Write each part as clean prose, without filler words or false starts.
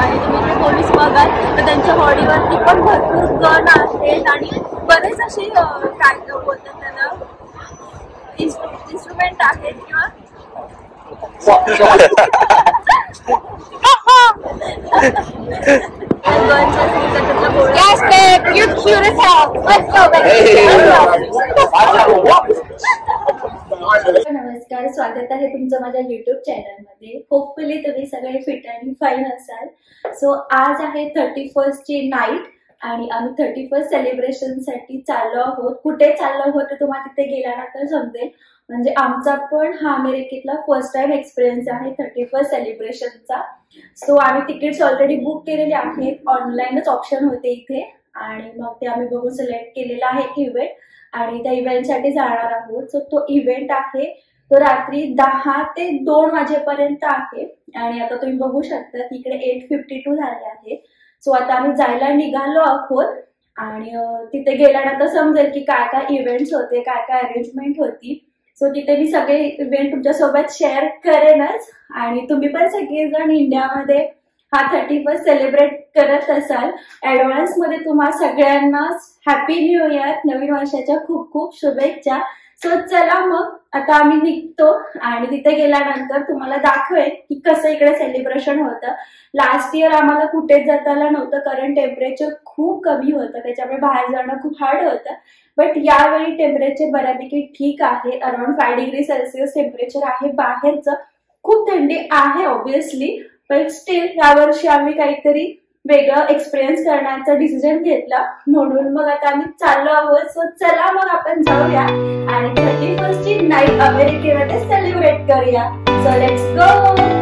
आहे, तुम्ही इथे पोलीस बघाल तर त्यांच्या बॉडीवरती पण भरपूर गन आहेत आणि बरेच असे काय बोलतात त्याला इन्स्ट्रुमेंट आहेत किंवा Yes, babe, you're cute as hell. Let's go, baby. नमस्कार, स्वागत आहे तुमचं माझ्या YouTube चॅनलमध्ये. होपफुली तुम्ही सगळे फिट आणि फाईन असाल. सो आज आहे 31st ची नाईट आणि आम्ही 31st सेलिब्रेशनसाठी चाललो आहोत. कुठे चाललो आहोत ते तुम्हाला तिथे गेल्यानंतर समजेल. म्हणजे आमचा पण हा अमेरिकेतला फर्स्ट टाइम एक्सपिरियन्स आहे 31st सेलिब्रेशनचा. सो आम्ही तिकीट्स ऑलरेडी बुक केलेले आहेत. ऑनलाईनच ऑप्शन होते इथे आणि मग ते आम्ही बघून सिलेक्ट केलेला आहे इव्हेंट आणि त्या इव्हेंटसाठी जाणार आहोत. सो तो इव्हेंट आहे तो रात्री 10 ते 2 वाजेपर्यंत आहे आणि आता तुम्ही बघू शकता तिकडे 8:52 झाले आहे. सो आता आम्ही जायला निघालो आहोत आणि तिथे गेल्यानंतर समजेल की काय काय इव्हेंट्स होते, काय काय अरेंजमेंट होती. सो तिथे मी सगळे इव्हेंट तुमच्यासोबत शेअर करेनच आणि तुम्ही पण सगळेजण इंडियामध्ये हा 31st सेलिब्रेट करत असाल. ऍडव्हान्स मध्ये तुम्हा सगळ्यांना हॅपी न्यू इयर, नवीन वर्षाच्या खूप खूप शुभेच्छा. सो चला मग आता आम्ही निघतो आणि तिथे गेल्यानंतर तुम्हाला दाखवेन की कसं इकडे सेलिब्रेशन होतं. लास्ट इयर आम्हाला कुठेच जाता आलं नव्हतं कारण टेम्परेचर खूप कमी होतं, त्याच्यामुळे बाहेर जाणं खूप हार्ड होतं. बट यावेळी टेम्परेचर बऱ्यापैकी ठीक आहे. अराउंड 5 डिग्री सेल्सिअस टेम्परेचर आहे. बाहेरचं खूप थंडी आहे ऑब्विसली, पण स्टील यावर्षी आम्ही काहीतरी वेगळं एक्सपिरियन्स करण्याचा डिसिजन घेतला म्हणून मग आता आम्ही चाललो आहोत. सो चला मग आपण जाऊया आणि 31st ची नाईट अमेरिकेमध्ये सेलिब्रेट करूया. So let's go.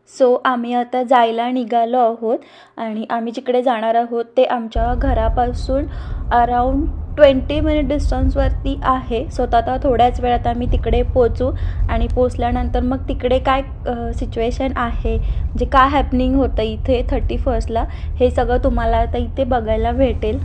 सो आम्ही आता जायला निघालो आहोत आणि आम्ही जिकडे जाणार आहोत ते आमच्या घरापासून अराउंड 20 मिनिट डिस्टन्सवरती आहे. सो आता थोड्याच वेळात आम्ही तिकडे पोचू आणि पोचल्यानंतर मग तिकडे काय सिच्युएशन आहे, म्हणजे काय हॅपनिंग होतं इथे 31st हे सगळं तुम्हाला आता इथे बघायला भेटेल.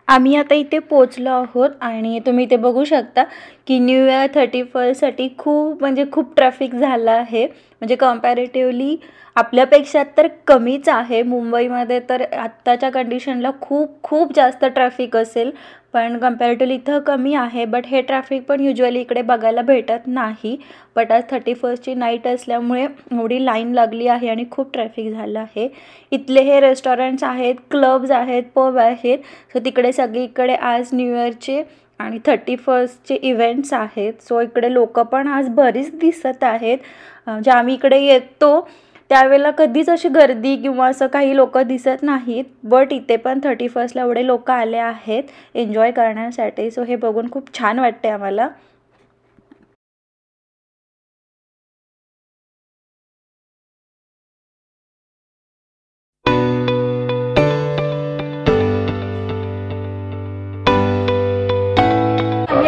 आम्ही आता इथे पोचलो आहोत आणि तुम्ही इथे बघू शकता की न्यू इयर 31st खूप ट्रॅफिक झालं आहे. म्हणजे कम्पॅरेटिव्हली आपल्यापेक्षा तर कमीच आहे. मुंबईमध्ये तर आत्ताच्या कंडिशनला खूप जास्त ट्रॅफिक असेल, पण कम्पॅरेटिव्हली इथं कमी आहे. बट हे ट्रॅफिक पण युजली इकडे बघायला भेटत नाही. बट आज 31st ची नाईट असल्यामुळे एवढी लाईन लागली आहे आणि खूप ट्रॅफिक झालं आहे. इथले हे रेस्टॉरंट्स आहेत, क्लब्स आहेत, पब आहेत. सो तिकडे सगळीकडे आज न्यू इयरचे आणि 31st चे इव्हेंट्स आहेत. सो इकडे लोक पण आज बरीच दिसत आहेत. जे आम्ही इकडे येतो त्यावेळेला कधीच अशी गर्दी किंवा असं काही लोक दिसत नाहीत. बट इथे पण 31st एवढे लोक आले आहेत एन्जॉय करण्यासाठी. सो हे बघून खूप छान वाटते आम्हाला.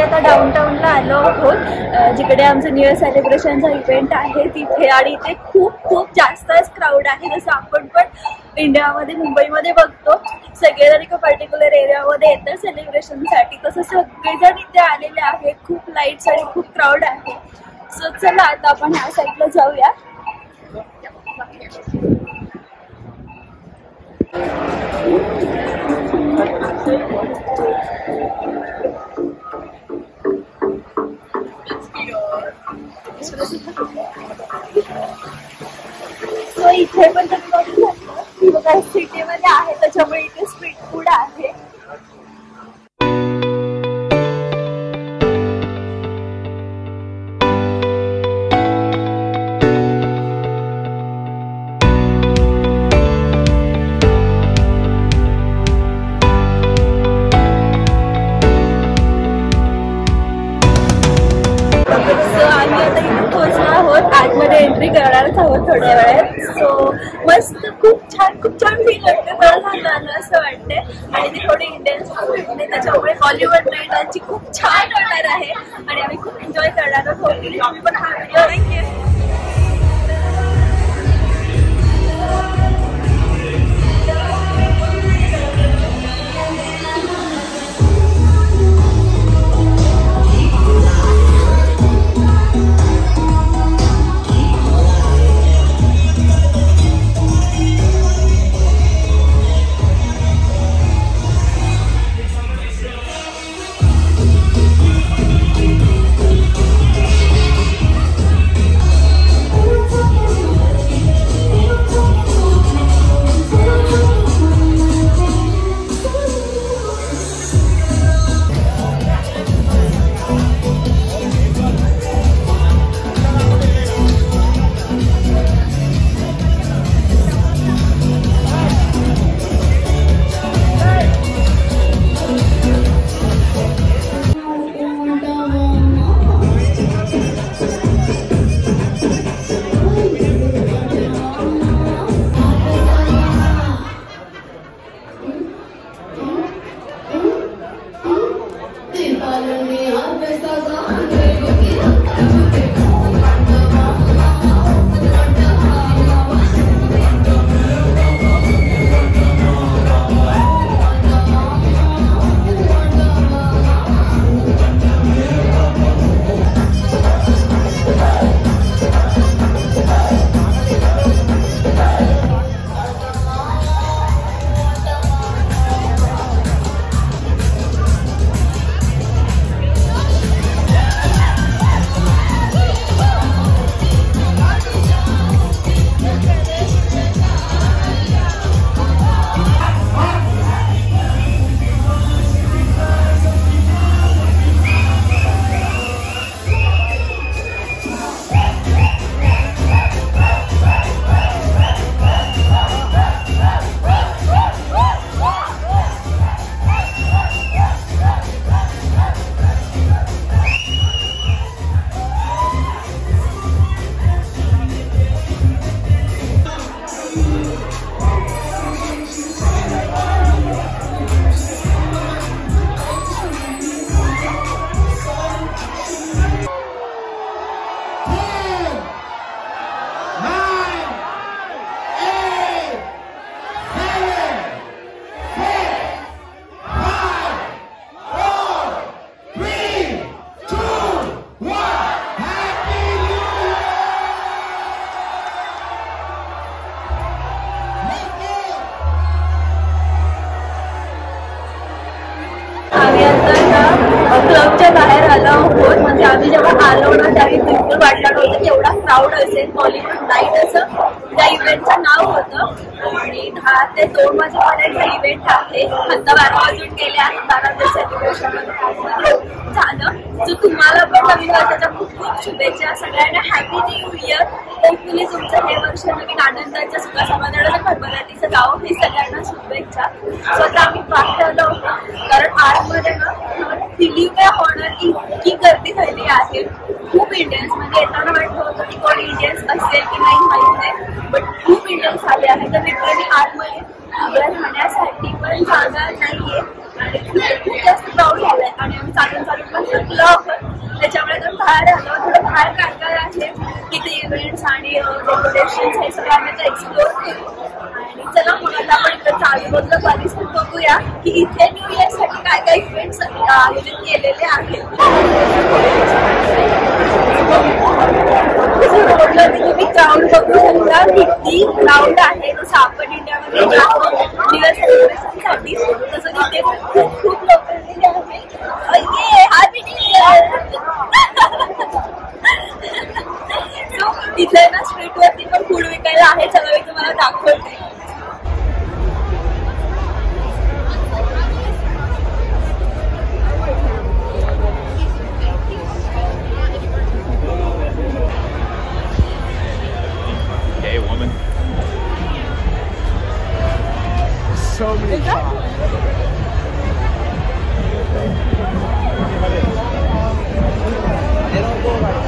आता डाऊनटाऊनला आलो आहोत जिकडे आमचं न्यू इयर सेलिब्रेशनचा इव्हेंट आहे तिथे, आणि इथे खूप जास्तच क्राऊड आहे. जसं आपण पण इंडियामध्ये मुंबईमध्ये बघतो सगळेजण एका पर्टिक्युलर एरियामध्ये येतात सेलिब्रेशनसाठी, तसं सगळेजण इथे आलेले आहेत. खूप लाईट्स आणि खूप क्राऊड आहे. सो चला आता आपण ह्या साईडला जाऊया. सो इथे पण तुम्ही बघू शकता की बघा सिटीमध्ये आहे त्याच्यामुळे इथे स्ट्रीट फूड आहे. आम्ही आता इथे पोहोचलो आहोत, आतमध्ये एंट्री करणारच आहोत थोड्या वेळात. सो मस्त, खूप छान फील वाटते मला सांगायला असं वाटते. आणि ती थोडी इंडियन भेटते, त्याच्यामुळे बॉलिवूड नाईट आजची खूप छान होणार आहे आणि आम्ही खूप एन्जॉय करणार आहोत. तुम्ही पण हा व्हिडिओ क्लबच्या बाहेर आलो आहोत. म्हणजे आम्ही जेव्हा आलो ना त्यावेळी बिलकुल वाटलं नव्हतं की एवढा क्राऊड असेल. बॉलिवूड नाईट असं त्या इव्हेंटचं नाव होतं आणि 10 ते 2 वाजेपर्यंतचा इव्हेंट आहे. आता 12 वाजून गेले आहेत. 12 सेलिब्रेशन झालं. सो तुम्हाला पण नवीन वर्षाच्या खूप खूप शुभेच्छा. सगळ्यांना हॅपी न्यू इयर. होपफुली तुमचं हे वर्ष नवीन आनंदाच्या सुखा समाधानाचं भरभराटीचं जावं ही सगळ्यांना शुभेच्छा. स्वतः आम्ही पाहत आलो होतो कारण आतमध्ये ना बिलीव्ह काय होणार इतकी गर्दी झाली आहे. खूप इंडियन्स म्हणजे येताना वाटलं होतं की कोणी इंडियन्स असेल की नाही माहीत नाही, बट खूप इंडियन्स आले आहेत. तर लिटरली आतमध्ये उभं राहण्यासाठी पण जागा नाहीये आणि खूप जास्त क्राऊड झालाय आणि आम्ही चालून पण थकलो आहोत. त्याच्यामुळे तर बाहेर आलो. थोडं बाहेर काय काय आहे तिथे इव्हेंट्स आणि डेकोरेशन हे सगळं आम्ही एक्सप्लोर केलं. आणि चला मग आता आपण इथं चालूबाजूला परिसर बघूया की इथे न्यू इयर साठी काय काय इव्हेंट्स आयोजित केलेले आहेत. रोडवरती तुम्ही क्राऊड बघू शकता किती क्राऊड आहे. जसं आपण इंडियामध्ये जातो न्यू इयर सेलिब्रेशनसाठी तसं तिथे खूप खूप लोक आलेले आहेत. Happy new year. सो तिथे ना स्ट्रीटवरती पण फूड विकायला आहे. सगळं मी तुम्हाला दाखवते. Hey, woman. So many shops. They don't go like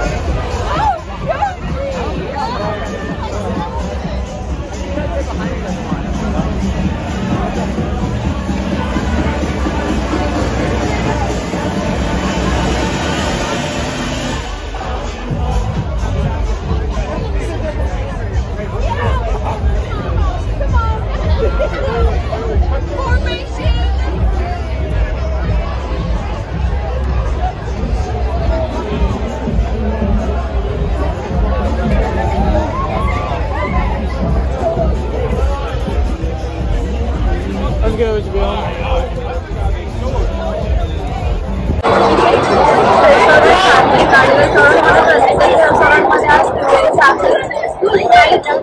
that.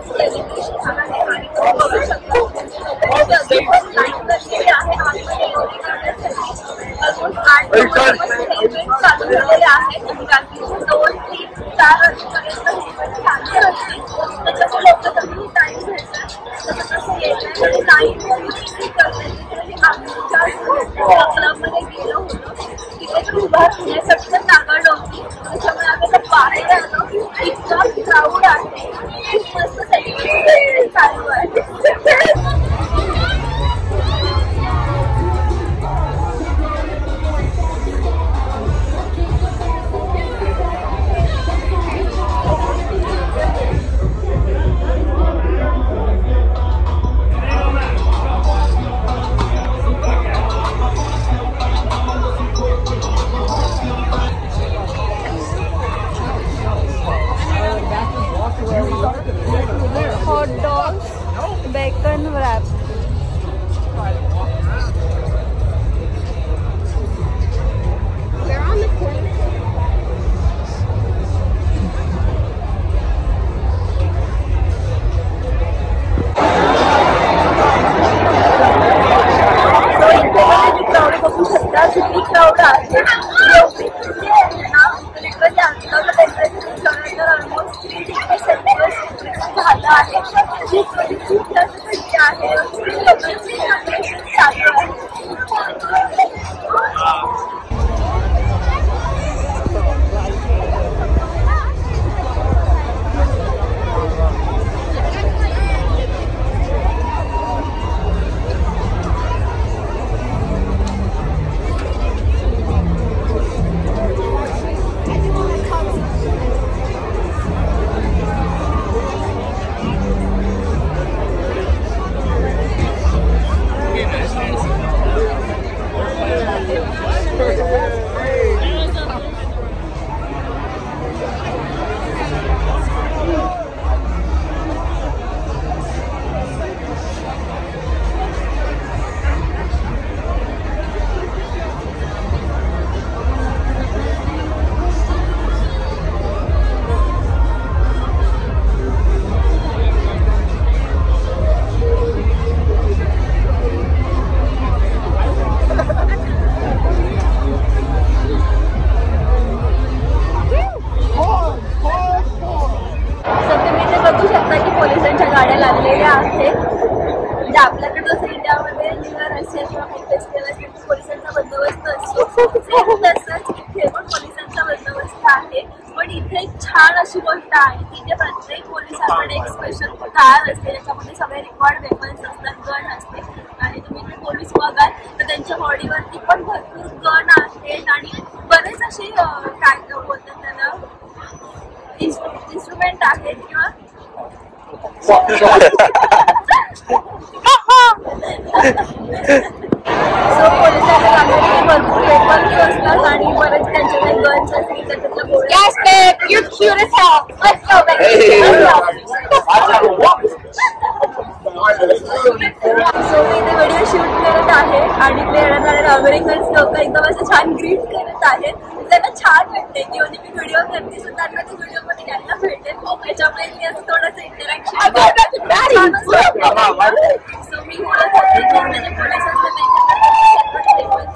Celebration आहे आणि तुम्ही बघू शकता लाईन करलेली आहे आतमध्ये लोडिंग करण्यासाठी. अजून 8 दिवसापासून हे इव्हेंट चालू झालेले आहेत आणि रात्रीचे 2, 3, 4 वाजेपर्यंत हे इव्हेंट चालू असतील. त्याच्यामुळे लोक कमी टाईम घेतात तसं तसं येत नाही. टाईम आमच्या क्लबमध्ये गेलो होतो तिथे तर उभा राहण्यासाठी तर जागा नव्हती. त्याच्यामुळे आम्ही तर बाहेर आलो. इतका क्राऊड आहे. खूप मस्त सेलिब्रेशन चालू आहे. Hot dogs, bacon wrap. Crowd बघू शकता किती क्राऊड आहे. ऑलमोस्ट 3 डिग्री सेल्सिअस झालं आहे. खूप जास्त थंडी आहे. लोकांची चालू आहे. पोलिसांच्या गाड्या लागलेल्या आहेत. म्हणजे आपल्याकडे जसं इंडियामध्ये न्यू इयर असेल किंवा काही फेस्टिवल असेल पोलिसांचा बंदोबस्त असतो तसंच इथे पण पोलिसांचा बंदोबस्त आहे. पण इथे एक छान अशी गोष्ट आहे की इथे प्रत्येक पोलिसांकडे एक स्पेशल कार असते. त्याच्यामध्ये सगळे रेकॉर्ड वेपन्स असतात, गन असते. आणि तुम्ही इथे पोलीस बघाल तर त्यांच्या बॉडीवरती पण भरपूर गन आहेत आणि बरेच असे काय बोलतात त्याला इन्स्ट्रुमेंट आहेत किंवा सो पोलिसांच्या ताब्यात भरपूर वेपन्स असतात आणि बरेच त्यांच्याकडे गन्स असतील. त्याच्यातलं सो मी इथे व्हिडिओ शूट करत आहे आणि इथे येणारे अमेरिकन्स लोक एकदम असं छान ग्रीट करत आहेत. त्यांना छान वाटते की म्हणजे मी व्हिडिओ करते सुद्धा त्यांना ती व्हिडिओमध्ये घ्यायला भेटेल. त्याच्यामुळे मी असं थोडंसं इंटरॅक्शन सो मी बोलत होते की म्हणजे पोलीस असतात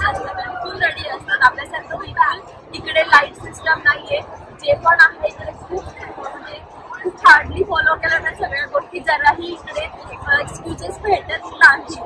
त्यांच्याकडे फुल रेडी असतात. आपल्यासारखं वेगळं इकडे लाईट सिस्टम नाहीये. जे पण आहे इकडे खूप म्हणजे खूप हार्डली फॉलो केल्या त्या सगळ्या गोष्टी. जराही इकडे एक्सक्युजेस भेटत नाही.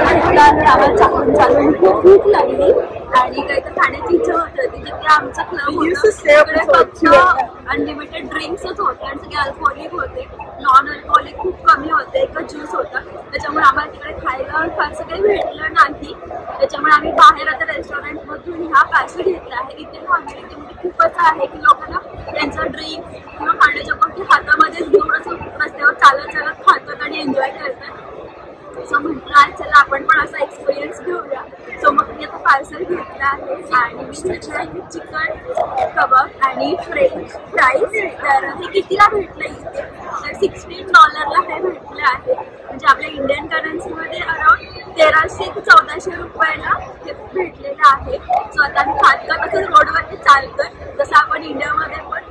घेतला आणि आम्हाला चालून चालून खूप भूक लागली आणि काही तर खाण्याची इच्छा होत होती. जिथे आमचं क्लब होतं तिकडे फक्त अनलिमिटेड ड्रिंक्सच होते आणि सगळे अल्कोहोलिक होते. नॉन अल्कोहोलिक खूप कमी होते, एकच ज्यूस होता. त्याच्यामुळे आम्हाला तिकडे खायला फारसं काही भेटलं नाही. त्याच्यामुळे आम्ही बाहेर आता रेस्टॉरंटमधून हा पार्सल घेतला आहे. इथे अमेरिकेमध्ये खूपच आहे की लोकांना त्यांचा ड्रिंक किंवा खाण्याच्या गोष्टी हातामध्येच घेऊनच रस्त्यावर चालत चालत खातात आणि एन्जॉय करतात. सो म्हटलं आज चला आपण पण असा एक्सपिरियन्स घेऊया. सो मग मी आता पार्सल घेतलं आहे आणि मी चिकन कबाब आणि फ्रेंच फ्राईज. तर हे कितीला भेटलं इथे? तर $16 हे भेटलं आहे. म्हणजे आपल्या इंडियन करन्सीमध्ये अराउंड 1300 ते 1400 रुपयाला हे भेटलेलं आहे. सो आता मी खात तसंच रोडवरती चालतोय जसं आपण इंडियामध्ये पण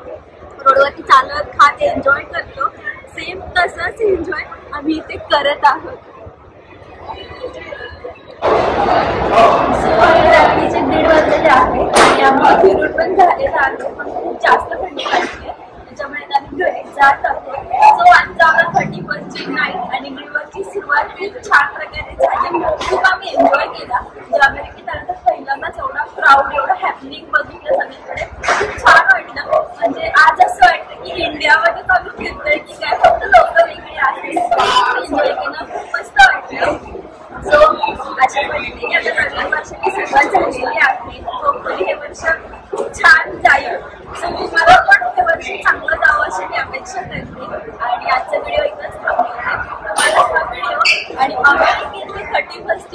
रोडवरती चालत खात एन्जॉय करतो. सेम तसंच एन्जॉय आम्ही इथे करत आहोत. रात्रीचे 1:30 वाजलेले आहे आणि आम्हाला फिरून पण झालेलं आहे. पण खूप जास्त थंडी वाटते त्याच्यामुळे आम्ही घरी जात आहोत. सो आजचा आम्हाला 31st नाईट आणि न्यूयॉर्कची सुरुवात खूप छान प्रकारे झाली. खूप आम्ही एन्जॉय केला. म्हणजे अमेरिकेत आल्यानंतर पहिल्यांदाच एवढा क्राऊड एवढं हॅपनिंग बघितलं सगळीकडे. खूप छान वाटलं. म्हणजे आज असं वाटतं की इंडियामध्ये आम्ही फिरतोय की काय, फक्त लोक वेगळी आहेत. एन्जॉय केलं, खूप मस्त वाटलं. सो अशा पद्धतीने आता नवीन वर्षाची सुरुवात झालेली आहे. होपफुली हे वर्ष खूप छान जाईल. सो तुम्हाला पण हे वर्ष चांगलं जावं अशी मी अपेक्षा करते. आणि आजचा व्हिडिओ इथंच थांबवते. तुम्हाला हा व्हिडिओ आणि अमेरिकेतली 31st